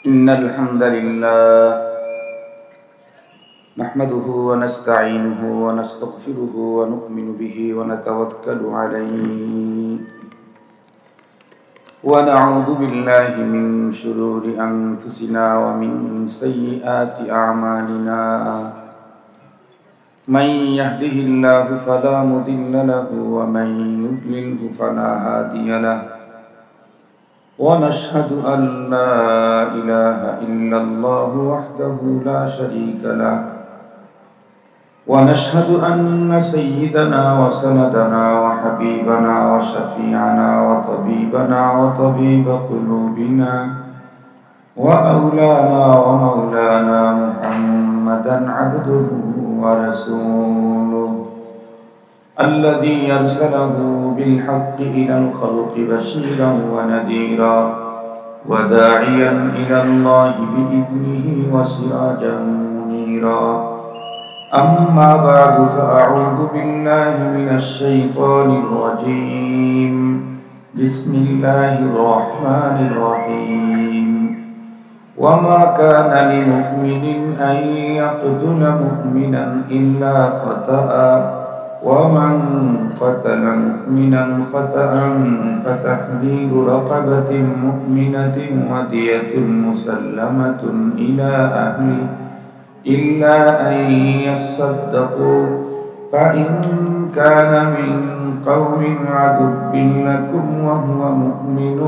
إن الحمد لله نحمده ونستعينه ونستغفره ونؤمن به ونتوكل عليه ونعوذ بالله من شرور أنفسنا ومن سيئات أعمالنا من يهده الله فلا مضل له ومن يضلله فلا هادي له ونشهد أن لا إله إلا الله وحده لا شريك له ونشهد أن سيدنا وسندنا وحبيبنا وشفيعنا وطبيبنا وطبيب قلوبنا وأولانا ومولانا محمدا عبده ورسوله الذي أرسله بالحق إلى الخلق بشيرا ونذيرا وداعيا إلى الله بإذنه وسراجا منيرا أما بعد فأعوذ بالله من الشيطان الرجيم بسم الله الرحمن الرحيم وما كان لمؤمن أن يقتل مؤمنا إلا خطأ ومن قتل مؤمنا خطأ فتحرير رقبة مؤمنة ودية مسلمة إلى أهله إلا أن يصدقوا فإن كان من قوم عدو لكم وهو مؤمن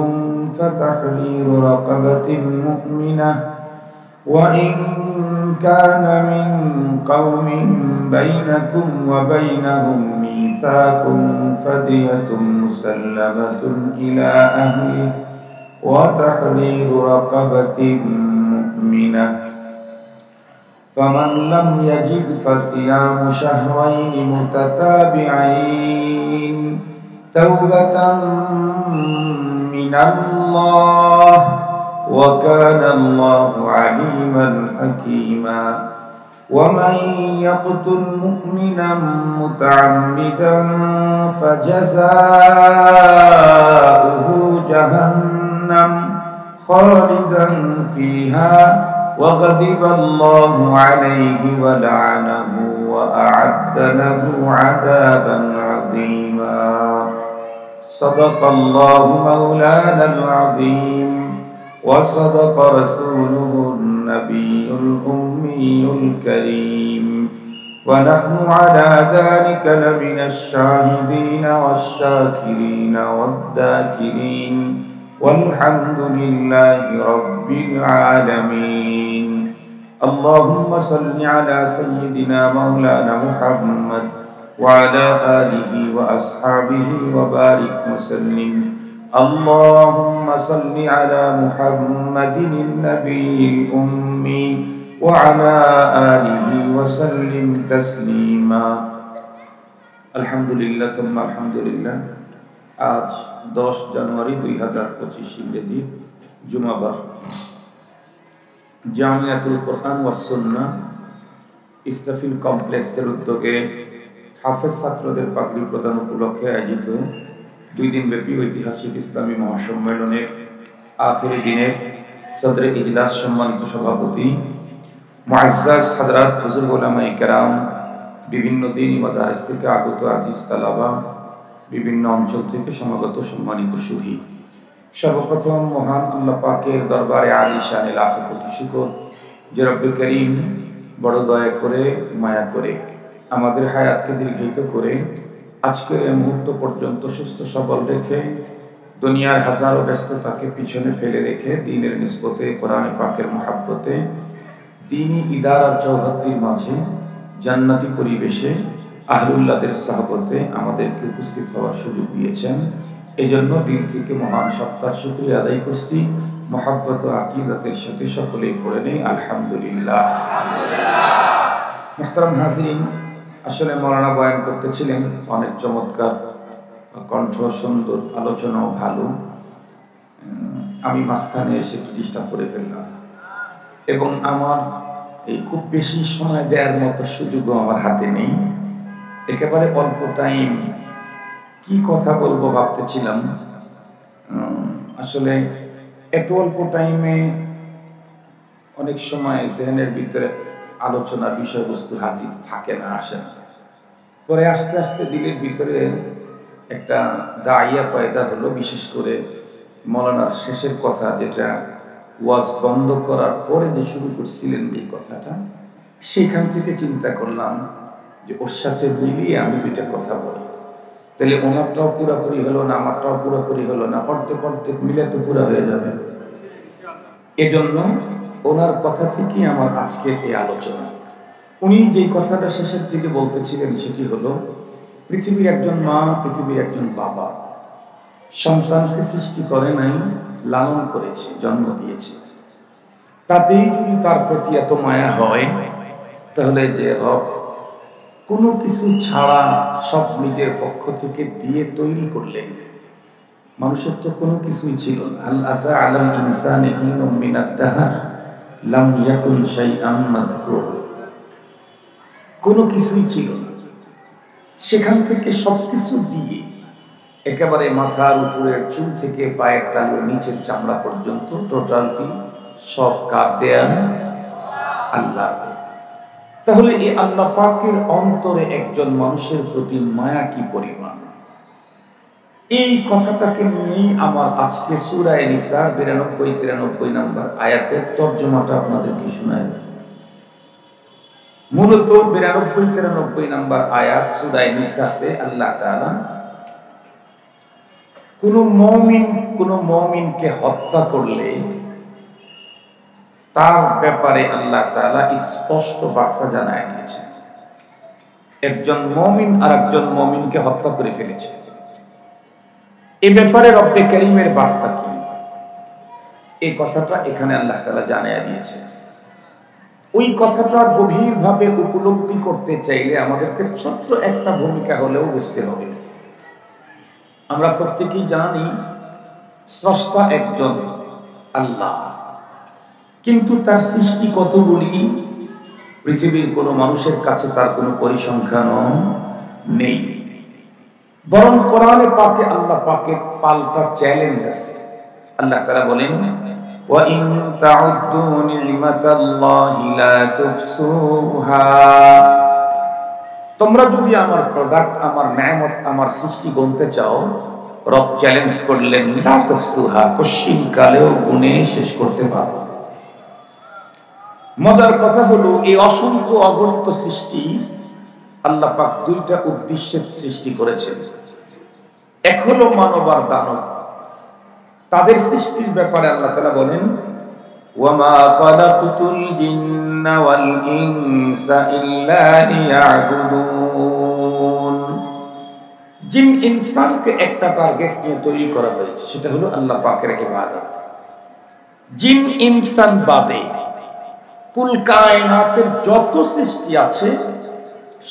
فتحرير رقبة مؤمنة وإن كان من قوم بينكم وبينهم ميثاق فدية مسلمة إلى أهله وتحرير رقبة مؤمنة فمن لم يجد فصيام شهرين متتابعين توبة من الله وكان الله عليما حكيما ومن يقتل مؤمنا متعمدا فجزاؤه جهنم خالدا فيها وغضب الله عليه ولعنه وأعد له عذابا عظيما صدق الله مولانا العظيم وصدق رسوله النبي الأمي الكريم ونحن على ذلك لمن الشاهدين والشاكرين والذاكرين والحمد لله رب العالمين اللهم صل على سيدنا مولانا محمد وعلى آله وأصحابه وبارك وسلم اللهم صل على محمد النبي الأمي وعلى آله وسلم تسليما الحمد لله ثم الحمد لله আজ 10 জানুয়ারি 2025 ইংরেজি জুমাবার জামিয়াতুল কোরআন ওয়াস সুন্নাহ ইস্তাফিল কমপ্লেক্সের উদ্যোগে হাফেজ ছাত্রদের পাগড়ি প্রদান উপলক্ষে আয়োজিত 2 দিনব্যাপী ঐতিহাসিক ইসলামী মহাসম্মেলনের আখেরি দিনে সদরে ইজলাস সম্মানিত সভাপতি মুআজ্জাজ হযরত হুজুর উলামায়ে কেরাম বিভিন্ন দ্বীনি মাদারিস থেকে আগত আজিজ তালাবা বিভিন্ন অঞ্চল থেকে সমাগত সম্মানিত সুধী সর্বপ্রথম মহান আল্লাহ পাকের দরবারে আলিশান লাখ কোটি শুকর যে রব্বুল করিম বড় দয়া করে মায়া করে আমাদের হায়াতকে দীর্ঘায়িত করে আজকের এই মুহূর্ত পর্যন্ত সুস্থ সবল রেখে দুনিয়ার হাজারো ব্যস্ততাকে পিছনে ফেলে রেখে দ্বীনের নিসবতে কোরআন পাকের মহাব্বতে দ্বীনি ইদারার চৌহদ্দির মাঝে জান্নাতি পরিবেশে আহলুল্লাহদের সাহবতে আমাদেরকে উপস্থিত হওয়ার সুযোগ দিয়েছেন এজন্য দিল থেকে মহান সত্তার শুকরিয়া আদায় করছি মহাব্বত ও আকীদাতের সাথে সকলেই পড়ে নেই আলহামদুলিল্লাহ মুহতারাম হাজিরিন আসলে মাওলানা বয়ান করতেছিলেন অনেক চমৎকার কণ্ঠ সুন্দর আলোচনাও ভালো আমি মাঝখানে এসে একটু ডিস্টার্ব করে ফেললাম এবং আমার এই খুব বেশি সময় দেওয়ার মতো সুযোগও আমার হাতে নেই একেবারে অল্প টাইম কি কথা বলবো ভাবতেছিলাম আসলে এত অল্প টাইমে অনেক সময় জেহেনের ভিতরে আলোচনার বিষয়বস্তু হাজির থাকে না, আসে না। পরে আস্তে আস্তে দিলের ভিতরে একটা দাইয়া পয়দা হলো, বিশেষ করে মৌলানার শেষের কথা, যেটা ওয়াজ বন্ধ করার পরে যে শুরু করছিলেন যে কথাটা, সেখান থেকে চিন্তা করলাম যে ওর সাথে মিলিয়ে আমি দুইটা কথা বলি। তাহলে ওনারটাও পুরোপুরি হলো না, আমারটাও পুরোপুরি হলো না, অর্ধেক অর্ধেক মিলে তো পুরো হয়ে যাবে। এজন্য ওনার কথা থেকেই আমার আজকের এই আলোচনা। উনি যে কথাটা শেষের দিকে বলতেছিলেন সেটি হলো, পৃথিবীর একজন মা, পৃথিবীর একজন বাবা সন্তানকে সৃষ্টি করে নাই, লালন করেছে, জন্ম দিয়েছে। তাতেই যদি তার প্রতি এত মায়া হয়, তাহলে যে রব কোনো কিছু ছাড়া সব নিজের পক্ষ থেকে দিয়ে তৈরি করলেন। মানুষের তো কোনো কিছুই ছিল না। আল্লাহ আলাল ইনসানি হিনুম মিনাদ দাহর লাম ইয়াকুন শাইআম মাযকুর, কোনো কিছুই ছিল না। সেখান থেকে সবকিছু দিয়ে একেবারে মাথার উপরের চুল থেকে পায়ের তালুর নিচের চামড়া পর্যন্ত টোটালটি সব কার দেয়া? আল্লাহ। তাহলে এই আল্লাহ পাকের অন্তরে একজন মানুষের প্রতি মায়া কি পরিমাণ, এই কথাটাকে নিয়েই আমার আজকে সূরা নিসা 92-93 নম্বর আয়াতের তর্জমাটা আপনাদেরকে শোনাই। মূলত 92-93 নম্বর আয়াত সূরা নিসাতে আল্লাহ তাআলা কোন মুমিনকে হত্যা করলে তার ব্যাপারে আল্লাহ তাআলা স্পষ্ট বার্তা জানায় দিয়েছেন। একজন মুমিন আর একজন মুমিনকে হত্যা করে ফেলেছে, এ ব্যাপারে রব্বে কারীমের বার্তা কি, এই কথাটা এখানে আল্লাহ তাআলা জানিয়ে দিয়েছে। ওই কথাটা গভীরভাবে উপলব্ধি করতে চাইলে আমাদেরকে ছোট্ট একটা ভূমিকা হলেও বুঝতে হবে। আমরা প্রত্যেকেই জানি স্রষ্টা একজন আল্লাহ, কিন্তু তার সৃষ্টি কতগুলি, পৃথিবীর কোনো মানুষের কাছে তার কোনো পরিসংখ্যান নেই। বরং কোরআনে পাকে আল্লাহ পাকের পাল্টা চ্যালেঞ্জ আছে। আল্লাহ তাআলা বলেন, ওয়া ইন তাউদ্দু নি'মাতাল্লাহি লা তুহসুহা, তোমরা যদি আমার প্রোডাক্ট, আমার নেয়ামত, আমার সৃষ্টি গুনতে চাও, রব চ্যালেঞ্জ করলেন, লা তুহসুহা, কশিন কালেও গুণে শেষ করতে পারো। মজার কথা হলো, এই অসংখ্য অগণিত সৃষ্টি আল্লাহ পাক দুইটা উদ্দেশ্যে সৃষ্টি করেছেন। এক হলো মানব আর দানব। তাদের সৃষ্টির ব্যাপারে আল্লাহ তাআলা বলেন, ওয়ামা খালাকতুল জিন্না ওয়াল ইনসা ইল্লা লিয়াবুদুন। জিন ইনসানকে একটা টার্গেট নিয়ে তৈরি করা হয়েছে, সেটা হলো আল্লাহ পাকের ইবাদত। জিন ইনসান বাদে কুল কায়নাতের যত সৃষ্টি আছে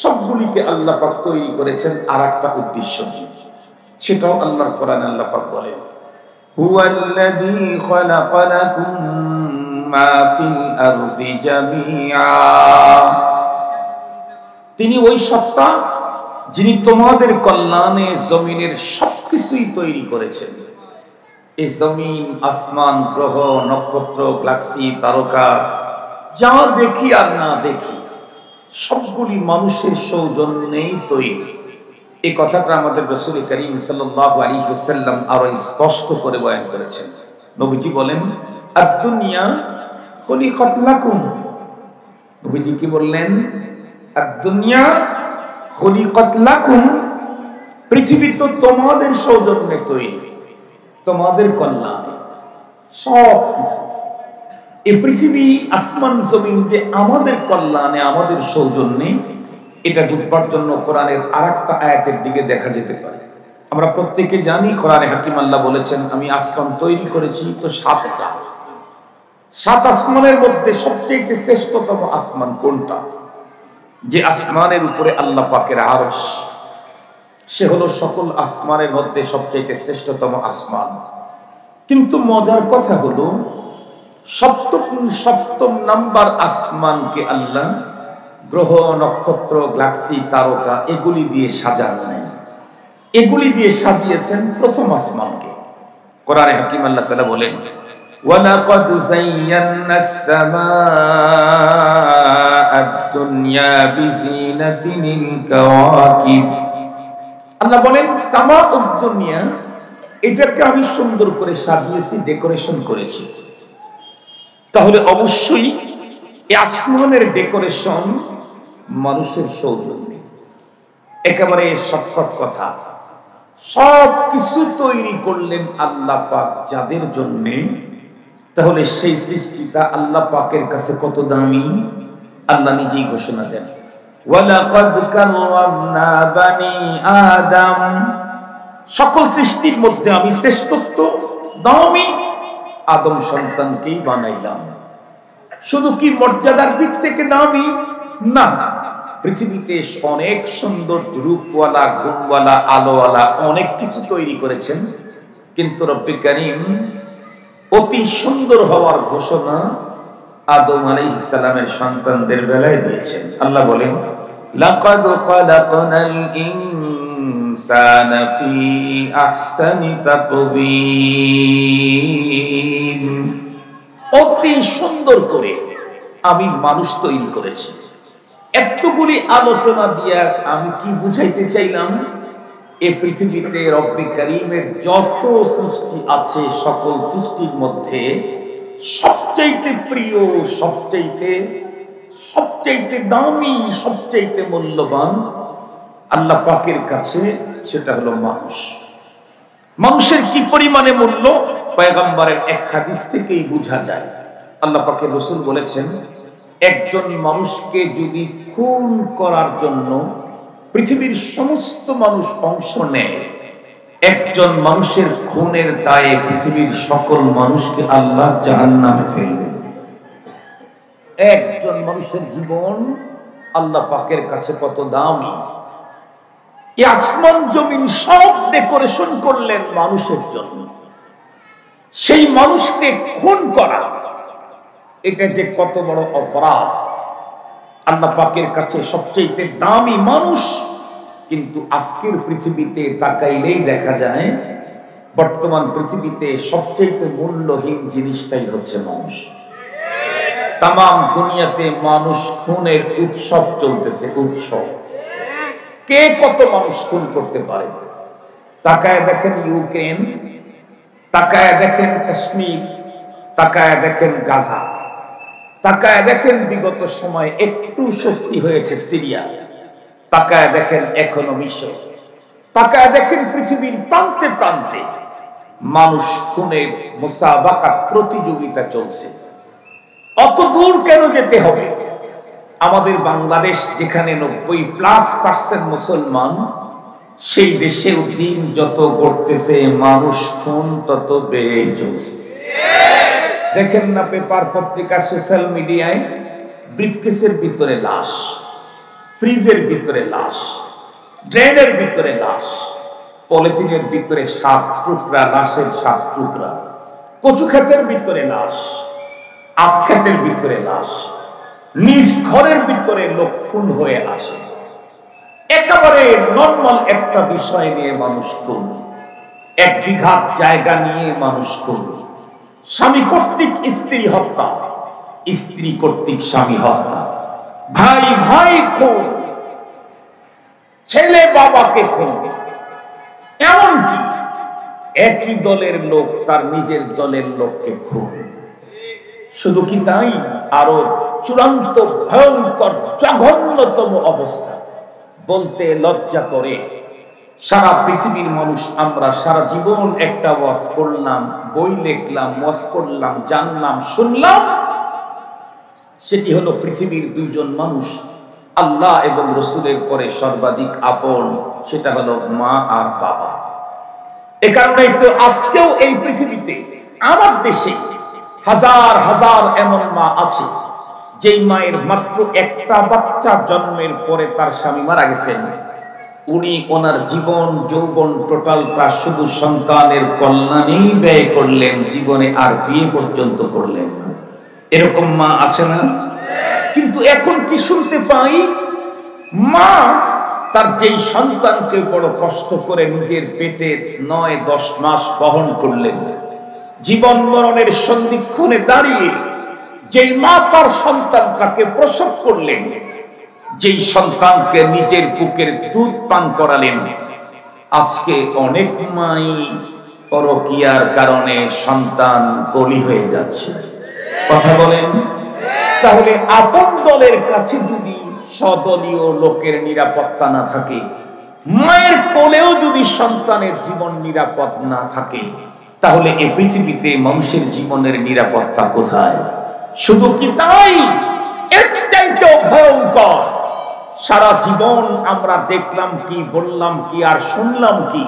সবগুলিকে আল্লাহ পাক তৈরি করেছেন আর একটা উদ্দেশ্য, সেটাও আল্লাহর কোরআনে আল্লাহ পাক বলেন, হুয়াল্লাযী খালাকা লাকুম মা ফিল আরদি জামিআ। তিনি ওই সত্তা যিনি তোমাদের কল্যাণে জমিনের সবকিছুই তৈরি করেছেন। এই জমিন, আসমান, গ্রহ, নক্ষত্র, গ্যালাক্সি, তারকা, যা দেখি আর না দেখি সবগুলি মানুষের সৌজন্যেই তৈরি। এই কথাটা আমাদের রাসূল করিম সাল্লাল্লাহু আলাইহি ওয়াসাল্লাম আরো স্পষ্ট করে বয়ান করেছেন। নবীজি বলেন, আদ-দুনিয়া খুলিকাত লাকুম। নবীজি কি বললেন? আদ-দুনিয়া খুলিকাত লাকুম, পৃথিবী তো তোমাদের সৌজন্যে তৈরি, তোমাদের কল্যাণে সব কিছু। এই পৃথিবী, আসমান, জমিন যে আমাদের কল্যাণে, আমাদের সৌজন্যে, এটা বুঝবার জন্য কোরআনের আরেকটা আয়াতের দিকে দেখা যেতে পারে। আমরা প্রত্যেকে জানি কোরআনে হাকিম আল্লাহ বলেছেন, আমি আসমান তৈরি করেছি তো 7টা। 7 আসমানের মধ্যে সবচেয়ে শ্রেষ্ঠতম আসমান কোনটা? যে আসমানের উপরে আল্লাহ পাকের আরশ, সে হলো সকল আসমানের মধ্যে সবচেয়ে শ্রেষ্ঠতম আসমান। কিন্তু মজার কথা হলো, সপ্তম নাম্বার আসমানকে আল্লাহ গ্রহ, নক্ষত্র, গ্যালাক্সি, তারকা এগুলি দিয়ে সাজান নাই, এগুলি দিয়ে সাজিয়েছেন প্রথম আসমানকে। কোরআনে হাকিম আল্লাহ তাআলা বলেন, وَلَقَدْ زَيَّنَّا السَّمَاءَ الدُّنْيَا بِزِينَةٍ الْكَوَاكِبِ। আল্লাহ বলেন সামাউদ দুনিয়া, এটাকে আমি সুন্দর করে সাজিয়েছি, ডেকোরেশন করেছি। তাহলে অবশ্যই এই আসমানের ডেকোরেশন মানুষের সৌজন্যে, একেবারে শর্টকাট কথা। সব কিছু তৈরি করলেন আল্লাহ পাক যাদের জন্যে, তাহলে সেই সৃষ্টিটা আল্লাহ পাকের কাছে কত দামি আল্লাহ নিজেই ঘোষণা দেন, ওয়ালাকাদ কাররামনা বানি আদম। সকল সৃষ্টির মধ্যে আমি শ্রেষ্ঠত্ব দামি আদম সন্তানকেই বানাইলাম। শুধু কি মর্যাদার দিক থেকে দামি না, পৃথিবীতে অনেক সুন্দর রূপওয়ালা, গুণওয়ালা, আলোওয়ালা অনেক কিছু তৈরি করেছেন, কিন্তু রব্বে কারীম অতি সুন্দর হওয়ার ঘোষণা আদম আলাইহিস সালামের সন্তানদের বেলায় দিয়েছেন। আল্লাহ বলেন লাকাদ খালাকনাল ইনসানা ফি আহসানি তাকওয়িম। অতি সুন্দর করে আমি মানুষ তৈরি করেছি। এতগুলি আলোচনা দিয়ে আমি কি বুঝাইতে চাইলাম, এই পৃথিবীতে রব্বে কারীমের যত সৃষ্টি আছে, সকল সৃষ্টির মধ্যে সবচাইতে প্রিয়, সবচাইতে দামি, সবচাইতে মূল্যবান আল্লাহ পাকের কাছে সেটা হলো মানুষ। মানুষের কি পরিমাণে মূল্য পয়গম্বরের এক হাদিস থেকেই বোঝা যায়। আল্লাহ পাকের রাসূল বলেছেন, একজন মানুষকে যদি খুন করার জন্য পৃথিবীর সমস্ত মানুষ অংশ নেয়, একজন মানুষের খুনের দায়ে পৃথিবীর সকল মানুষকে আল্লাহ জাহান্নামে ফেলবে। একজন মানুষের জীবন আল্লাহ পাকের কাছে কত দামি। এই আসমান জমিন সব ডেকোরেশন করলেন মানুষের জন্য। সেই মানুষকে খুন করা, এটা যে কত বড় অপরাধ। আল্লাহ পাকের কাছে সবচেয়ে দামি মানুষ, কিন্তু আজকের পৃথিবীতে তাকাইলেই দেখা যায় বর্তমান পৃথিবীতে সবচেয়ে মূল্যহীন জিনিসটাই হচ্ছে মানুষ। তামাম দুনিয়াতে মানুষ খুনের উৎসব চলতেছে, উৎসব। কে কত মানুষ খুন করতে পারে? তাকায় দেখেন ইউক্রেন, তাকায় দেখেন কাশ্মীর, তাকায় দেখেন গাজা, তাকায় দেখেন বিগত সময় একটু স্বস্তি হয়েছে সিরিয়া, তাকায় দেখেন এখনো মিশর, তাকায় দেখেন পৃথিবীর প্রান্তে প্রান্তে মানুষ খুনের মুসাবাকাত, প্রতিযোগিতা চলছে। অত দূর কেন যেতে হবে? আমাদের বাংলাদেশ যেখানে 90+ মুসলমান, সেই দেশের দিন যত গড়তেছে মানুষ খুন তত বেড়ে চলছে। দেখেন না পেপার, পত্রিকা, সোশ্যাল মিডিয়ায় ব্রিফকেসের ভিতরে লাশ, ফ্রিজের ভিতরে লাশ, ড্রেনের ভিতরে লাশ, পলিথিনের ভিতরে 7 টুকরা লাশের 7 টুকরা, কচু ক্ষেতের ভিতরে লাশ, আখ ক্ষেতের ভিতরে লাশ, নিজ ঘরের ভিতরে লোক খুন হয়ে আসে। একেবারে নর্মাল একটা বিষয় নিয়ে মানুষ খুন, 1 বিঘা জায়গা নিয়ে মানুষ খুন, স্বামী কর্তৃক স্ত্রী হত্যা, স্ত্রী কর্তৃক স্বামী হত্যা, ভাই ভাই খুন, ছেলে বাবাকে খুন, এমনকি একই দলের লোক তার নিজের দলের লোককে খুন। শুধু কি তাই, আরো চূড়ান্ত ভয়ঙ্কর জঘন্যতম অবস্থা, বলতে লজ্জা করে। সারা পৃথিবীর মানুষ আমরা সারা জীবন একটা ওয়াজ করলাম, বই লিখলাম, ওয়াজ করলাম, জানলাম, শুনলাম, সেটি হলো পৃথিবীর 2 জন মানুষ আল্লাহ এবং রাসূলের পরে সর্বাধিক আপন, সেটা হলো মা আর বাবা। এ কারণেই তো আজকেও এই পৃথিবীতে আমার দেশে হাজার হাজার এমন মা আছে, যেই মায়ের মাত্র একটা বাচ্চা জন্মের পরে তার স্বামী মারা গেছেন, উনি ওনার জীবন যৌবন টোটালটা শুধু সন্তানের কল্যাণেই ব্যয় করলেন, জীবনে আর বিয়ে পর্যন্ত করলেন না। এরকম মা আছে না? কিন্তু এখন কি শুনতে পাই, মা তার যেই সন্তানকে বড় কষ্ট করে নিজের পেটে 9-10 মাস বহন করলেন, জীবন মরণের সন্ধিক্ষণে দাঁড়িয়ে যেই মা তার সন্তানটাকে প্রসব করলেন, যেই সন্তানকে নিজের বুকের দুধ পান করালেন, আজকে অনেক মাই পরকীয়ার কারণে সন্তান বলি হয়ে যাচ্ছে। কথা বলেন। তাহলে আপন দলের কাছে যদি স্বদলীয় লোকের নিরাপত্তা না থাকে, মায়ের কোলেও যদি সন্তানের জীবন নিরাপদ না থাকে, তাহলে এই পৃথিবীতে মানুষের জীবনের নিরাপত্তা কোথায়? শুধু কি তাই, এর চাইতেও ভয়ঙ্কর। সারা জীবন আমরা দেখলাম কি, বললাম কি, আর শুনলাম কি।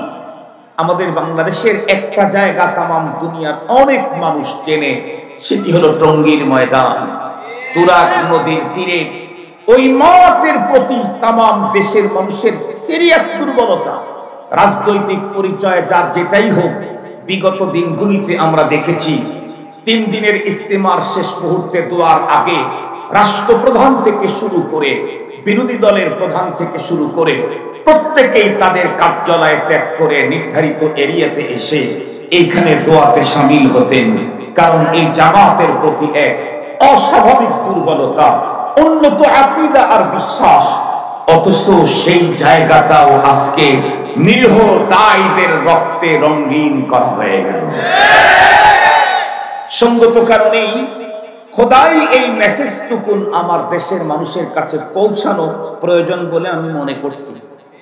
আমাদের বাংলাদেশের একটা জায়গা তামাম দুনিয়ার অনেক মানুষ চেনে, সেটি হলো টঙ্গীর ময়দান, তুরাগ নদীর তীরে। ওই মাঠের প্রতি তামাম দেশের মানুষের সিরিয়াস দুর্বলতা। রাজনৈতিক পরিচয় যার যেটাই হোক, বিগত দিনগুলিতে আমরা দেখেছি 3 দিনের ইস্তেমার শেষ মুহূর্তে দোয়ার আগে রাষ্ট্রপ্রধান থেকে শুরু করে বিরোধী দলের প্রধান থেকে শুরু করে প্রত্যেকেই তাদের কার্যালয় ত্যাগ করে নির্ধারিত এরিয়াতে এসে এইখানে দোয়াতে শামিল হতেন। কারণ এই জামাতের প্রতি এক অস্বাভাবিক দুর্বলতা, উন্নত আকীদা আর বিশ্বাস। অথচ সেই জায়গাটাও আজকে নিরীহ দায়ীদের রক্তে রঙিন করা হয়ে গেল। সঙ্গত কারণেই খোদাই এই মেসেজটুকুন আমার দেশের মানুষের কাছে পৌঁছানো প্রয়োজন বলে আমি মনে করছি।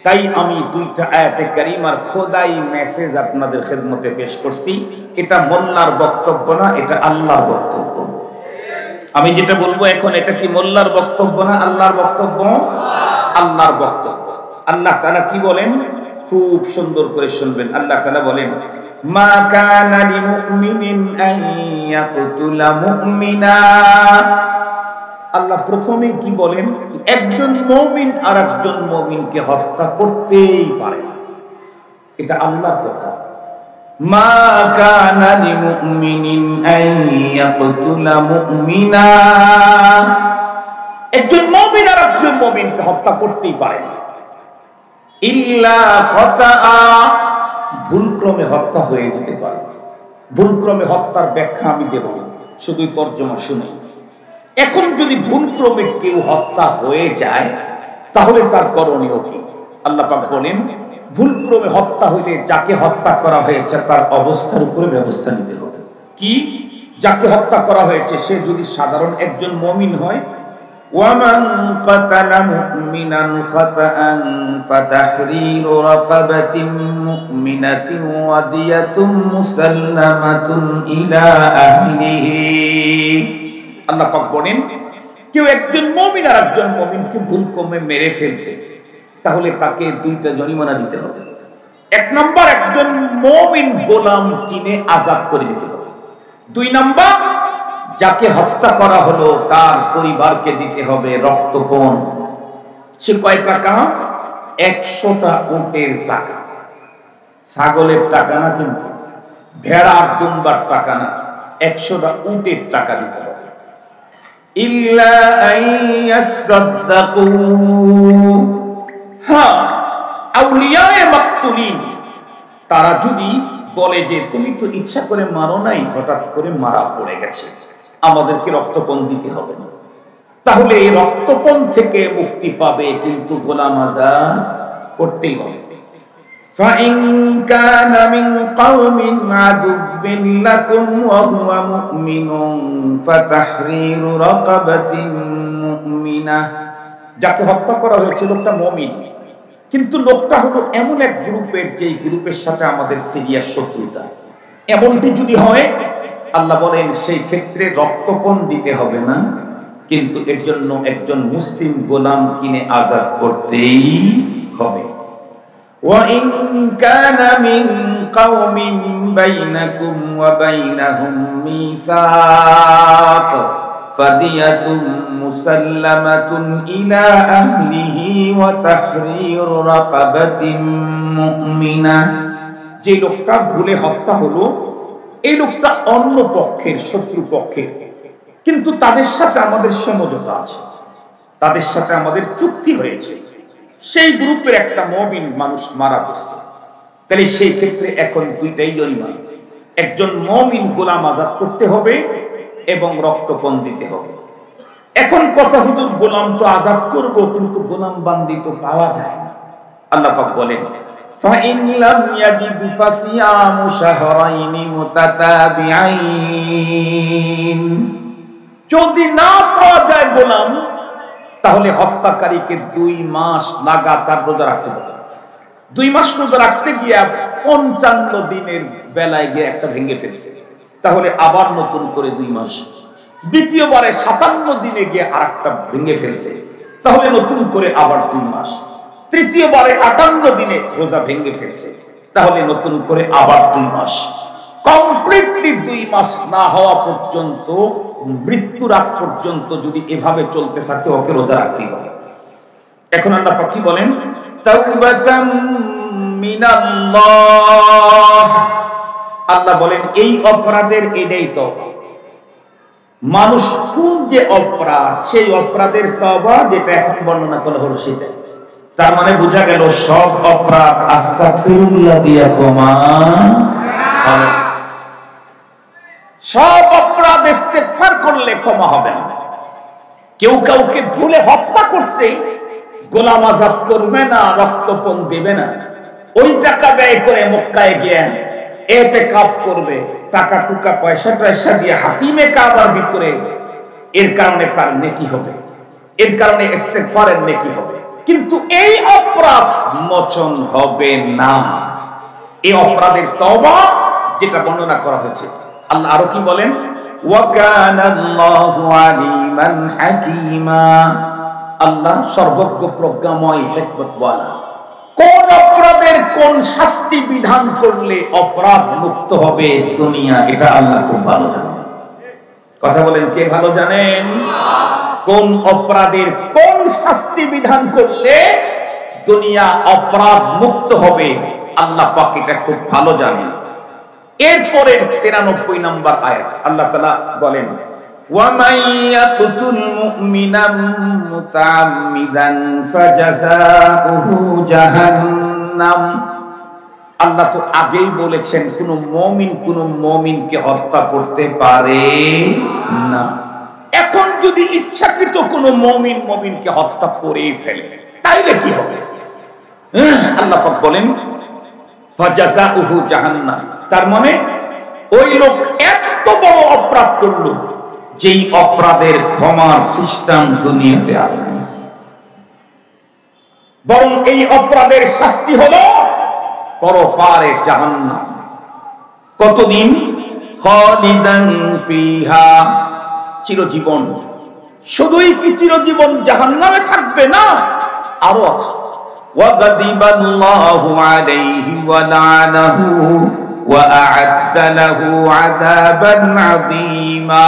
তাই আমি 2টা আয়াতে কারিমার খোদাই মেসেজ আপনাদের খেদমতে পেশ করছি। এটা মোল্লার বক্তব্য না, এটা আল্লাহর বক্তব্য। আমি যেটা বলবো এখন, এটা কি মোল্লার বক্তব্য না আল্লাহর বক্তব্য? আল্লাহর বক্তব্য। আল্লাহ তাআলা কি বলেন খুব সুন্দর করে শুনবেন। আল্লাহ তাআলা বলেন, মা কানা লিমুমিনিন আন ইয়াকতুলা মুমিনা। আল্লাহ প্রথমে কি বলেন? একজন মুমিন আর একজন মুমিনকে হত্যা করতেই পারে। এটা আল্লাহর কথা। মা কানা লিমুমিনিন আন ইয়াকতুলা মুমিনা। একজন মুমিন আর একজন মুমিনকে হত্যা করতেই পারে, ইল্লা খাতাআ, ভুলক্রমে হত্যা হয়ে যেতে পারে। ভুলক্রমে হত্যার ব্যাখ্যা আমি দেব, শুধু তর্জমা শুনে। এখন যদি ভুলক্রমে কেউ হত্যা হয়ে যায়, তাহলে তার করণীয় কি? আল্লাহ পাক বলেন, ভুলক্রমে হত্যা হইলে যাকে হত্যা করা হয়েছে তার অবস্থার উপরে ব্যবস্থা নিতে হবে। কি? যাকে হত্যা করা হয়েছে সে যদি সাধারণ একজন মুমিন হয়, وَمَنْ قَتَلَ مُؤْمِنًا خَطَأً فَتَحْرِيرُ رَقَبَةٍ مُؤْمِنَةٍ وَدِيَةٌ مُسَلَّمَةٌ إِلَى أَهْلِهِ। আল্লাহ পাক বলেন, কেউ একজন মুমিন আর একজন মুমিনকে ভুলক্রমে মেরে ফেলছে, তাহলে তাকে 2টা জরিমানা দিতে হবে। 1 নম্বর, একজন মুমিন গোলাম কিনে আজাদ করে দিতে হবে। 2 নম্বর, যাকে হত্যা করা হলো তার পরিবারকে দিতে হবে রক্তপণ। সে কয় টাকা? 100টা উটের টাকা, ছাগলের টাকা না, কিন্তু ভেড়ার দুম্বার টাকা না, 100টা উটের টাকা দিতে হবে। ইল্লা আইয়াসদাকু, হ্যাঁ, আউলিয়ায়ে মাকতুলিন তারা যদি বলে যে তুমি তো ইচ্ছা করে মারো নাই, হঠাৎ করে মারা পড়ে গেছে, আমাদেরকে রক্তপণ দিতে হবে না, তাহলে এই রক্তপণ থেকে মুক্তি পাবে, কিন্তু গোলাম আজাদ করতেই হবে। فَإِنْ كَانَ مِنْ قَوْمٍ عَدُوٍّ لَكُمْ وَهُوَ مُؤْمِنٌ فَتَحْرِيرُ رَقَبَةٍ مُؤْمِنَةٍ। যাকে হত্যা করা হয়েছে লোকটা মুমিন, কিন্তু লোকটা হলো এমন এক গ্রুপের, যেই গ্রুপের সাথে আমাদের সিরিয়াস শত্রুতা। এমনটি যদি হয়, আল্লাহ বলেন সেই ক্ষেত্রে রক্তপণ দিতে হবে না, কিন্তু এর জন্য একজন মুসলিম গোলাম কিনে আজাদ করতেই হবে। وَإِنْ كَانَ مِنْ قَوْمٍ بَيْنَكُمْ وَبَيْنَهُمْ مِيثَاقٌ فَدِيَةٌ مُسَلَّمَةٌ إِلَى أَهْلِهِ وَتَحْرِيرُ رَقَبَةٍ مُؤْمِنَةٍ। যে লোকটা ভুলে হত্যা হলো, এই লোকটা অন্য পক্ষের, শত্রু পক্ষের, কিন্তু তাদের সাথে আমাদের সমঝোতা আছে, তাদের সাথে আমাদের চুক্তি হয়েছে। সেই গ্রুপের একটা মুমিন মানুষ মারা গেছে, তাহলে সেই ক্ষেত্রে এখন 2টাই জরিমানা। একজন মুমিন গোলাম আজাদ করতে হবে এবং রক্তপণ দিতে হবে। এখন কথা হুজুর গোলাম তো আজাদ করব, কিন্তু গোলাম বান্দি তো পাওয়া যায় না। আল্লাহ পাক বলেন فَإِنْ لَمْ يَجِدْ فَصِيَامُ شَهْرَيْنِ مُتَتَابِعَيْنِ, যদি না পাওয়া যায় গোলাম, তাহলে হত্যাকারীকে 2 মাস লাগাতার রোজা রাখতে হবে। 2 মাস রোজা রাখতে গিয়ে 55 দিনের বেলায় গিয়ে একটা ভেঙে ফেলছে, তাহলে আবার নতুন করে 2 মাস। দ্বিতীয়বারে 57 দিনে গিয়ে আরেকটা ভেঙে ফেলছে, তাহলে নতুন করে আবার 2 মাস। তৃতীয়বারে 58 দিনে রোজা ভেঙে ফেলছে, তাহলে নতুন করে আবার 2 মাস। কমপ্লিটলি 2 মাস না হওয়া পর্যন্ত, মৃত্যুর আগ পর্যন্ত যদি এভাবে চলতে থাকে, ওকে রোজা রাখতে হবে। এখন আল্লাহ পাক কি বলেন, তাওবাতাম মিনাল্লাহ, আল্লাহ বলেন এই অপরাধের এটাই তওবা। মানুষ কোন যে অপরাধ, সেই অপরাধের তওবা যেটা এখন বর্ণনা করা হলো সেটা। তার মানে বোঝা গেল সব অপরাধ আস্তাগফিরুল্লাহ দিয়া ক্ষমা হবে। সব অপরাধ ইস্তেগফার করলে ক্ষমা হবে না। কেউ কাউকে ভুলে হত্যা করছে, গোলাম আজাদ করবে না, রক্তপণ দেবে না, ওই টাকা ব্যয় করে মক্কায় গিয়ে ইতিকাফ করবে, টাকা টুকা পয়সা টয়সা দিয়ে হাতিমে কাবার ভিতরে, এর কারণে তার নেকি হবে, এর কারণে ইস্তেগফারের নেকি হবে। কিন্তু এই অপরাধ মোচন হবে না। এই অপরাধের তওবা যেটা বর্ণনা করা হয়েছে, আল্লাহ আরো কি বলেন, ওয়া কানাল্লাহু আলিমান হাকীমা, আল্লাহ সর্বজ্ঞ প্রজ্ঞাময় হিকমতওয়ালা। কোন অপরাধের কোন শাস্তি বিধান করলে অপরাধ মুক্ত হবে দুনিয়া, এটা আল্লাহ খুব ভালো জানেন। কথা বলেন, কে ভালো জানেন? কোন অপরাধের কোন শাস্তি বিধান করলে দুনিয়া অপরাধ মুক্ত হবে, আল্লাহ পাক এটা খুব ভালো জানেন। এরপরে 93 নম্বর আয়াত আল্লাহ তাআলা বলেন, وَمَن يَقْتُلْ مُؤْمِنًا مُتَعَمِّدًا فَجَزَاؤُهُ جَهَنَّمُ, আল্লাহ তো আগেই বলেছেন কোন মুমিনকে হত্যা করতে পারে না। এখন যদি ইচ্ছাকৃত কোন মুমিনকে হত্যা করেই ফেলে, তাইলে কি হবে? আল্লাহ পাক বলেন ফাজাযাউহু জাহান্নাম, তার মানে ওই লোক এত বড় অপরাধ করলো যেই অপরাধের ক্ষমার সিস্টেম দুনিয়াতে আর নেই, বরং এই অপরাধের শাস্তি হলো পরপারে জাহান্নাম। কতদিন? খালিদান ফিহা, চিরজীবন। শুধুই কি চিরজীবন জাহান্নামে থাকবে? না, আরো আছে। ওয়াগাদিবাল্লাহু আলাইহি ওয়া লা'নাহু ওয়া আ'আদ্দা লাহু আযাবান আযীমা,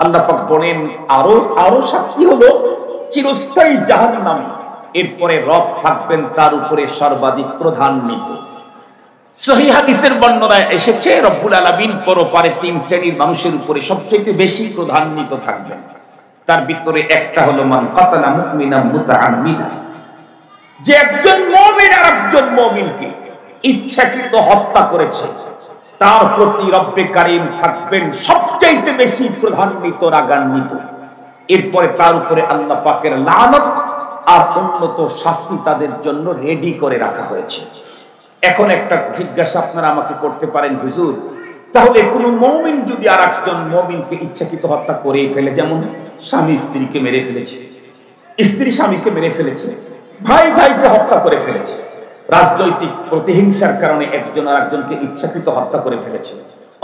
আল্লাহ পাক বলেন আরো শাস্তি হলো চিরস্থায়ী জাহান্নামে। এরপরে রব থাকবেন তার উপরে সর্বাধিক প্রধান্বিত। সহিহ হাদিসের বর্ণনায় এসেছে রব্বুল আলামিন পরপারে 3 শ্রেণীর মানুষের উপরে সবচেয়ে বেশি প্রধান্বিত থাকবেন। তার ভিতরে একটা হলো মান কাতালা মুমিনান মুতাআম্মিদান, যে একজন মুমিন আর একজন মুমিনকে ইচ্ছাকৃত হত্যা করেছে, তার প্রতি রব্বে কারীম থাকবেন সবচেয়ে বেশি প্রধান্বিত, রাগান্বিত। এরপরে তার উপরে আল্লাহ পাকের লানত আর উন্নত শাস্তি তাদের জন্য রেডি করে রাখা হয়েছে। এখন একটা জিজ্ঞাসা আপনারা আমাকে করতে পারেন, হুজুর তাহলে কোন মুমিন যদি আর একজন মুমিনকে ইচ্ছাকৃত হত্যা করেই ফেলে, যেমন স্বামী স্ত্রীকে মেরে ফেলেছে, স্ত্রী স্বামীকে মেরে ফেলেছে, ভাই ভাইকে হত্যা করে ফেলেছে, রাজনৈতিক প্রতিহিংসার কারণে একজন আর একজনকে ইচ্ছাকৃত হত্যা করে ফেলেছে,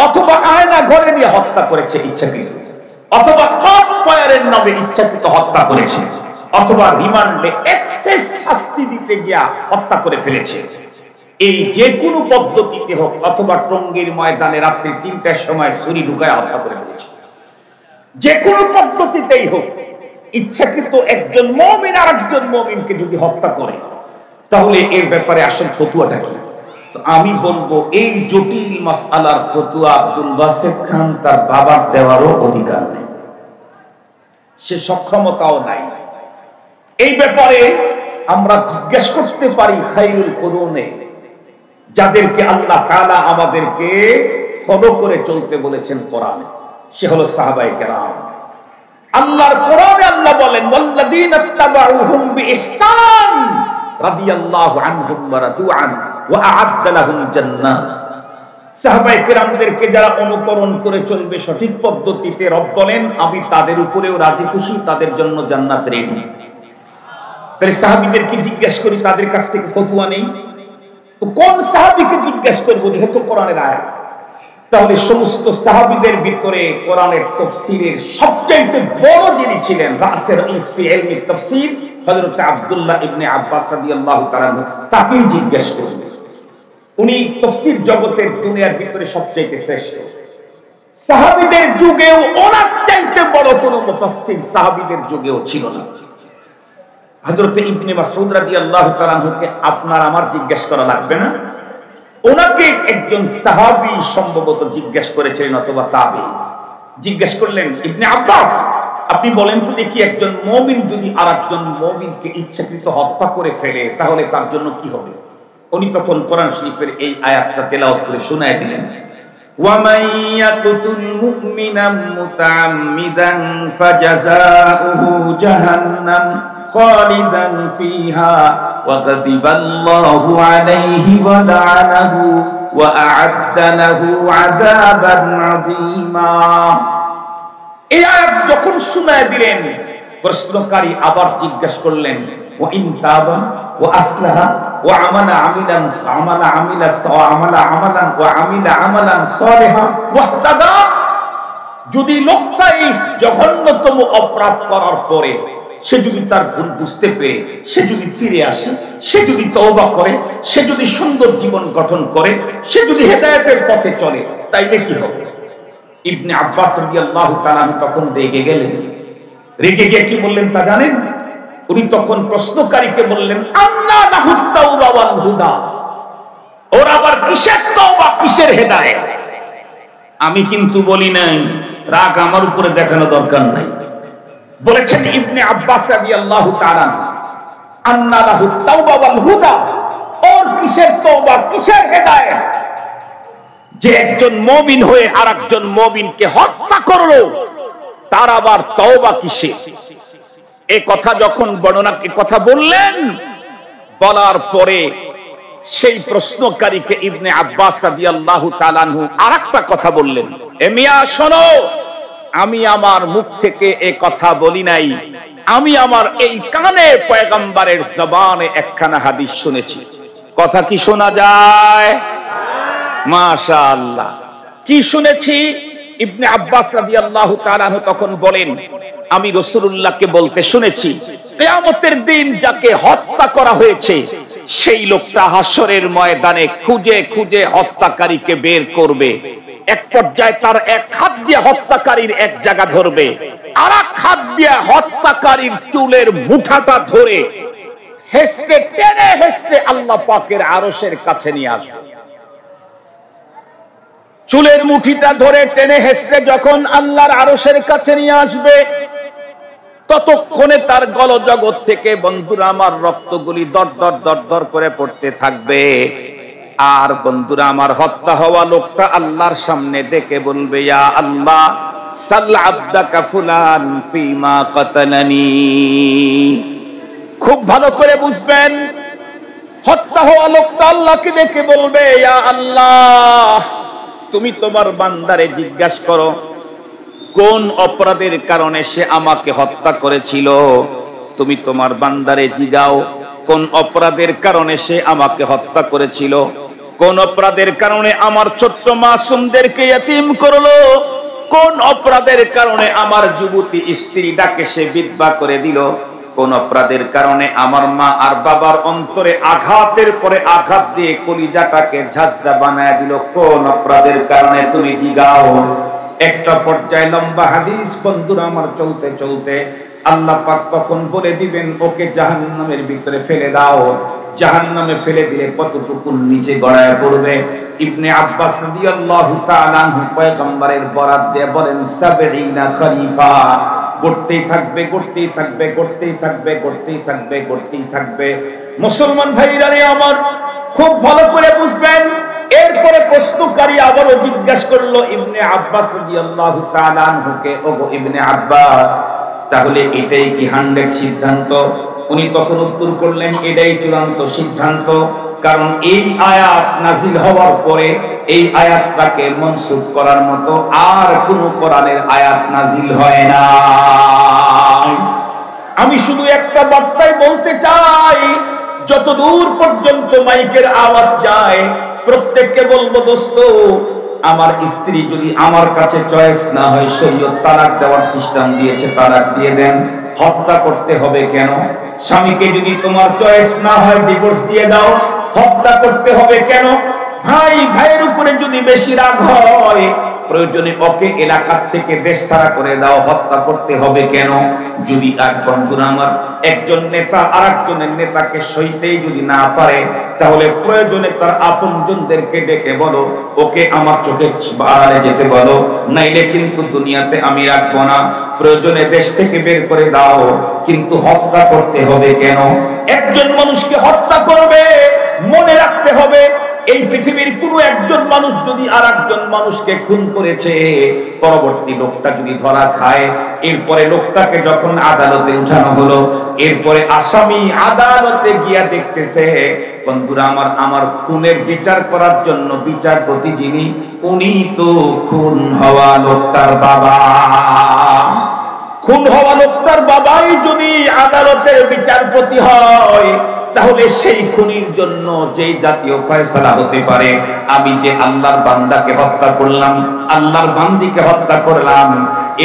অথবা আয়না ঘরে নিয়ে হত্যা করেছে ইচ্ছাকৃত, অথবা ক্রসফায়ারের নামে ইচ্ছাকৃত হত্যা করেছে, অথবা রিমান্ডে এক্সেস শাস্তি দিতে গিয়া হত্যা করে ফেলেছে, এই যে কোনো পদ্ধতিতে হোক, অথবা টঙ্গীর ময়দানে রাত্রি 3টার সময় ছুরি ঢুকায় হত্যা করে ফেলেছে, যে কোনো পদ্ধতিতেই হোক, ইচ্ছাকৃত একজন মুমিন আর একজন মুমিনকে যদি হত্যা করে, তাহলে এর ব্যাপারে আসল ফতোয়াটা কি? তো আমি বলবো এই জটিল মাসআলার ফতোয়া আব্দুল বাসেত খান তার বাবার দেওয়ারও অধিকার নেই, সে সক্ষমতাও নাই। এই ব্যাপারে আমরা জিজ্ঞেস করতে পারি খায়রুল কুরুনে যাদেরকে আল্লাহ তাআলা আমাদেরকে ফলো করে চলতে বলেছেন কোরআনে, সে হলো সাহাবায়ে কেরাম। আল্লাহর কোরআনে আল্লাহ বলেন ওয়াল্লাযীনা ইত্তাবাউহুম বিইহসান রাদিয়াল্লাহু আনহুম ওয়া রাদু আন ওয়া আ'আদ্দা লাহুম জান্নাত। সাহাবায়ে কেরামদেরকে যারা অনুকরণ করে চলবে সঠিক পদ্ধতিতে, রব বলেন আমি তাদের উপরেও রাজি খুশি, তাদের জন্য জান্নাত রেডি। তাহলে সাহাবীদেরকে জিজ্ঞেস করি, তাদের কাছ থেকে ফতোয়া নেই তো কোন সাহাবীকে জিজ্ঞেস করবো, যেহেতু কোরআনের আয়াত। তাহলে সমস্ত সাহাবীদের ভিতরে কোরআনের তাফসীরের সবচেয়ে বড় যিনি ছিলেন, রাসের ইসফি ইলমি তাফসীর, হযরত আব্দুল্লাহ ইবনে আব্বাস রাদিয়াল্লাহু তাআলা তাকেই জিজ্ঞেস করবেন। উনি তাফসীর জগতের দুনিয়ার ভিতরে সবচেয়ে শ্রেষ্ঠ। সাহাবীদের যুগেও ওনার চাইতে বড় কোনো মুফাসসির সাহাবীদের যুগেও ছিল না। হযরত ইবনে মাসউদ রাদিয়াল্লাহু তাআলা কে আপনার আমার জিজ্ঞেস করা লাগবে না, ওনাকে একজন সাহাবী সম্ভবত জিজ্ঞেস করেছিলেন, অথবা তাবেঈ জিজ্ঞেস করলেন, ইবনে আব্বাস আপনি বলেন তো দেখি, একজন মুমিন যদি আরেকজন মুমিনকে ইচ্ছাকৃত হত্যা করে ফেলে তাহলে তার জন্য কি হবে? উনি তখন কোরআন শরীফের এই আয়াতটা তেলাওয়াত করে শোনায় দিলেন, وَمَن يَقْتُلْ مُؤْمِنًا مُتَعَمِّدًا فَجَزَاؤُهُ جَهَنَّمُ خَالِدًا فِيهَا وَغَضِبَ اللَّهُ عَلَيْهِ وَلَعَنَهُ وَأَعَدَّ لَهُ عَذَابًا عَظِيمًا। এই আয়াত যখন শোনায় দিলেন, প্রশ্নকারী আবার জিজ্ঞাসা করলেন, وَإِن تَابَ وَأَصْلَحَ وَعَمَلَ عَمَلًا صَالِحًا وَاهْتَدَى। যদি লোকটা এই জঘন্যতম অপরাধ করার পরে সে যদি তার ভুল বুঝতে পেরে সে যদি ফিরে আসে, সে যদি তওবা করে, সে যদি সুন্দর জীবন গঠন করে, সে যদি হেদায়েতের পথে চলে, তাইলে কি হবে? ইবনে আব্বাস রাদিয়াল্লাহু তাআলা তখন রেগে গেলেন। রেগে গিয়ে কি বললেন তা জানেন? উনি তখন প্রশ্নকারীকে বললেন, আন্না লাহুত তাওবা ওয়াল হুদা। ওর আবার কিসের তওবা, কিসের হেদায়েত? আমি কিন্তু বলি নাই, রাগ আমার উপরে দেখানো দরকার নাই। বলেছেন ইবনে আব্বাস রাদিয়াল্লাহু তাআলা, আন্না লাহুত তাওবা ওয়াল হুদা। ওর কিসের তওবা, কিসের হেদায়েত যে একজন মুমিন হয়ে আরেকজন মুমিনকে হত্যা করলো, তার আবার তওবা কিসের? এই কথা যখন বর্ণনাকে কথা বললেন, বলার পরে সেই প্রশ্নকারীকে ইবনে আব্বাস রাদিয়াল্লাহু তাআলা আনহু আরেকটা কথা বললেন, এ মিয়া শোনো, আমি আমার মুখ থেকে এই কথা বলি নাই, আমি আমার এই কানে পয়গম্বরের জবানে একখানা হাদিস শুনেছি। কথা কি শোনা যায়? মাশাআল্লাহ। কি শুনেছি? ইবনে আব্বাস রাদিয়াল্লাহু তাআলা আনহু তখন বলেন, আমি রাসূলুল্লাহকে বলতে শুনেছি, কিয়ামতের দিন যাকে হত্যা করা হয়েছে সেই লোকটা হাসরের ময়দানে খুঁজে খুঁজে হত্যাকারীকে বের করবে। এক পর্যায়ে তার এক হাত দিয়ে হত্যাকারীর এক জায়গা ধরবে, আর এক হাত দিয়ে হত্যাকারীর চুলের মুঠাটা ধরে হেসতে টেনে হেসতে আল্লাহ পাকের আরশের কাছে নিয়ে আসবে। চুলের মুঠিটা ধরে টেনে হেসতে যখন আল্লাহর আরশের কাছে নিয়ে আসবে, ততক্ষণে তার গলজগৎ থেকে বন্ধুরা আমার রক্তগুলি দর দর দর দর করে পড়তে থাকবে। আর বন্ধুরা আমার, হত্যা হওয়া লোকটা আল্লাহর সামনে ডেকে বলবে, ইয়া আল্লাহ সাল আবদাকা ফুলান ফিমা কাতালানি। খুব ভালো করে বুঝবেন, হত্যা হওয়া লোকটা আল্লাহকে ডেকে বলবে, ইয়া আল্লাহ তুমি তোমার বান্দারে জিজ্ঞাসা করো কোন অপরাধের কারণে সে আমাকে হত্যা করেছিল। তুমি তোমার বান্দারে জিগাও কোন অপরাধের কারণে সে আমাকে হত্যা করেছিল, কোন অপরাধের কারণে আমার ছোট্ট মাসুমদেরকে ইয়তীম করলো, কোন অপরাধের কারণে আমার যুবতী স্ত্রীটাকে সে বিধবা করে দিল, কোন অপরাধের কারণে আমার মা আর বাবার অন্তরে আঘাতের পরে আঘাত দিয়ে কলিজাটাকে ঝাঁঝরা বানায় দিল, কোন অপরাধের কারণে তুমি জিগাও। একটা পর্যায়ে লম্বা হাদিস বন্ধুরা আমার চলতে চলতে আল্লাহ পাক তখন বলে দিবেন, ওকে জাহান্নামের ভিতরে ফেলে দাও। জাহান্নামে ফেলে দিলে কতটুকু নিচে গড়ায় পড়বে? ইবনে আব্বাস রাদিয়াল্লাহু তাআলা আনহু পয়গম্বরের বরাত দিয়ে বলেন, ৭০ খরিফা। গড়তেই থাকবে, গড়তেই থাকবে, গড়তেই থাকবে, গড়তেই থাকবে, গড়তেই থাকবে। মুসলমান ভাইরা আমার খুব ভালো করে বুঝবেন। এরপরে প্রশ্নকারী আবারও জিজ্ঞাসা করলো ইবনে আব্বাস রাদিয়াল্লাহু তাআলা আনহুকে, ওগো ইবনে আব্বাস, তাহলে এটাই কি 100 সিদ্ধান্ত? উনি তখন উত্তর করলেন, এটাই চূড়ান্ত সিদ্ধান্ত। কারণ এই আয়াত নাজিল হওয়ার পরে এই আয়াতটাকে মনসুখ করার মতো আর কোন কোরআনের আয়াত নাজিল হয় না। আমি শুধু একটা বার্তাই বলতে চাই, যত দূর পর্যন্ত মাইকের আওয়াজ যায় প্রত্যেককে বলবো, দোস্ত, আমার স্ত্রী যদি আমার কাছে চয়েস না হয়, শরীয়ত তালাক দেওয়ার সিস্টেম দিয়েছে, তালাক দিয়ে দেন। হত্যা করতে হবে কেন? স্বামীকে যদি তোমার চয়েস না হয় ডিভোর্স দিয়ে দাও, হত্যা করতে হবে কেন? ভাই ভাইয়ের উপরে যদি বেশি রাগ হয়, প্রয়োজনে ওকে এলাকা থেকে দেশ ছাড়া করে দাও, হত্যা করতে হবে কেন? যদি এক বন্ধুরা আমার একজন নেতা আর একজনের নেতাকে সইতেই যদি না পারে, তাহলে প্রয়োজনে তার আপনজনদেরকে ডেকে বলো, ওকে আমার চোখের আড়ালে যেতে বলো, নাইলে কিন্তু দুনিয়াতে আমি রাখবো না। প্রয়োজনে দেশ থেকে বের করে দাও, কিন্তু হত্যা করতে হবে কেন? একজন মানুষকে হত্যা করবে, মনে রাখতে হবে এই পৃথিবীর কোনো একজন মানুষ যদি আর একজন মানুষকে খুন করেছে, পরবর্তী লোকটা যদি ধরা খায়, এরপরে লোকটাকে যখন আদালতে উঠানো হলো, এরপরে আসামি আদালতে গিয়া দেখতেছে, বন্ধুরা আমার খুনের বিচার করার জন্য বিচারপতি যিনি, উনি তো খুন হওয়া লোকটার বাবা। খুন হওয়া লোকটার বাবাই যদি আদালতের বিচারপতি হয়, তাহলে সেই খুনির জন্য যেই জাতীয় ফয়সালা হতে পারে, আমি যে আল্লাহর বান্দাকে হত্যা করলাম, আল্লাহর বান্দিকে হত্যা করলাম,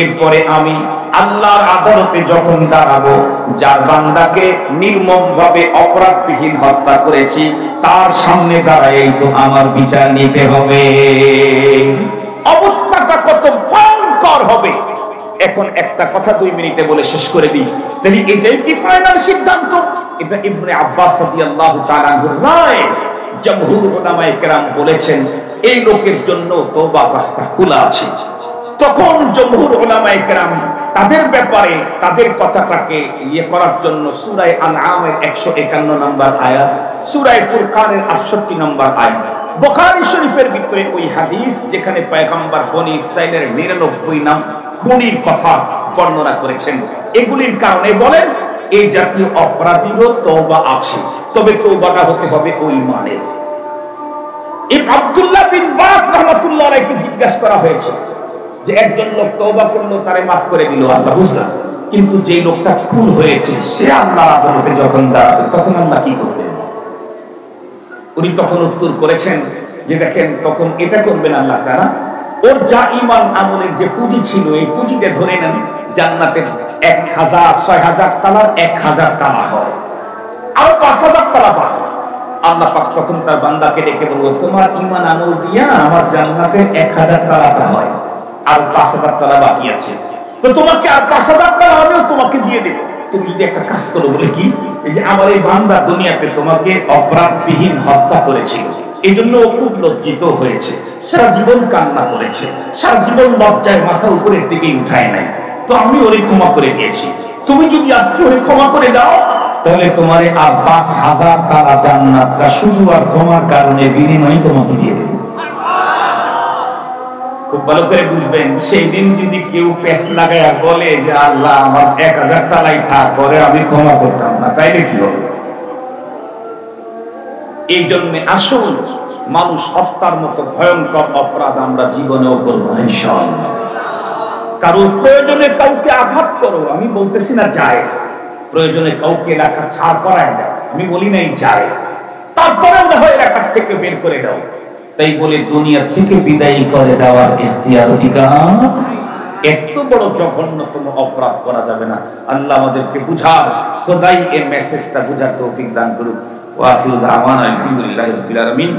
এরপরে আমি আল্লাহর আদালতে যখন দাঁড়াবো, যার বান্দাকে নির্মমভাবে অপরাধবিহীন হত্যা করেছি, তার সামনে দাঁড়াই তো আমার বিচার নিতে হবে। অবস্থাটা কত ভয়ঙ্কর হবে! এখন একটা কথা 2 মিনিটে বলে শেষ করে দিই। তাহলে এটাই কি ফাইনাল সিদ্ধান্ত? এটা ইবনে আব্বাস রাদিয়াল্লাহু তাআলা আনহুর রায়। জমহুর উলামায়ে কেরাম বলেছেন এই লোকের জন্য তওবা রাস্তা খোলা আছে। তখন জমহুর উলামায়ে কেরাম তাদের ব্যাপারে তাদের কথাটাকে করার জন্য সূরা আনআমের 151 নম্বর আয়াত, সূরা ফুরকানের 68 নম্বর আয়াত, বুখারী শরীফের ভিতরে ওই হাদিস যেখানে পয়গম্বর বনি ইসরাইলের 99 নাম খুনির কথা বর্ণনা করেছেন, এগুলির কারণে বলেন এই জাতীয় অপরাধীরও তওবা আছে, তবে তওবাটা হতে হবে ওই মানে। আব্দুল্লাহ বিন বাস রাহমাতুল্লাহ আলাইহি জিজ্ঞাসা করা হয়েছে যে একজন লোক তওবা করলো, তারে মাফ করে দিল আল্লাহ, বুঝলাম, কিন্তু যে লোকটা খুন হয়েছে সে আল্লাহর আদালতে যখন দাঁড়াবে তখন আল্লাহ কি করবেন? উনি তখন উত্তর করেছেন যে দেখেন, তখন এটা করবেন আল্লাহ তাআলা, ওর যা ঈমান আমলের যে পুঁজি ছিল, এই পুঁজিতে ধরে নেন জান্নাতের 1000-6000 তালার 1000 তালা হয়, আর 5000 তালা বাকি। আল্লাহ পাক তখন তার বান্দাকে ডেকে বলবো, তোমার ঈমান আমল দিয়া আমার জান্নাতের 1000 তালাটা হয়, আর 5000 তালা বাকি আছে, তো তোমাকে আর 5000 তালা আমিও তোমাকে দিয়ে দেব, তুমি যদি একটা কাজ করো। বলে কি? এই যে আমার এই বান্দা দুনিয়াতে তোমাকে অপরাধবিহীন হত্যা করেছিল, এই জন্য ও খুব লজ্জিত হয়েছে, সারা জীবন কান্না করেছে, সারা জীবন লজ্জায় মাথা উপরের দিকেই উঠায় নাই, তো আমি ওরে ক্ষমা করে দিয়েছি, তুমি যদি আজকে ওরে ক্ষমা করে দাও, তাহলে তোমার আর 5000 তারা জান্নাতটা শুধু আর তোমার কারণে বিনিময়ে তোমাকে দিয়ে দেবে। খুব ভালো করে বুঝবেন, সেই দিন যদি কেউ পেছ লাগাইয়া বলে যে আল্লাহ আমার 1000 তালাই থাক, পরে আমি ক্ষমা করতাম না, তাইলে কি হবে? এই জন্য আসল মানুষ হত্যার মতো ভয়ঙ্কর অপরাধ আমরা জীবনেও করব না ইনশাআল্লাহ। কারণ প্রয়োজনে কাউকে আঘাত করো, আমি বলতেছি না জায়েজ, প্রয়োজনে কাউকে এলাকা ছাড় করায় দাও, আমি বলি নাই জায়েজ, তারপরেও না হয় এলাকার থেকে বের করে দাও, তাই বলে দুনিয়া থেকে বিদায়ী করে দেওয়ার ইখতিয়ার অধিকার। এত বড় জঘন্যতম অপরাধ করা যাবে না। আল্লাহ আমাদেরকে বুঝার, খোদাই এই মেসেজটা বুঝার তৌফিক দান করুক। ওয়া আখিরু দাওয়ানা আলহামদুলিল্লাহি রাব্বিল আলামিন।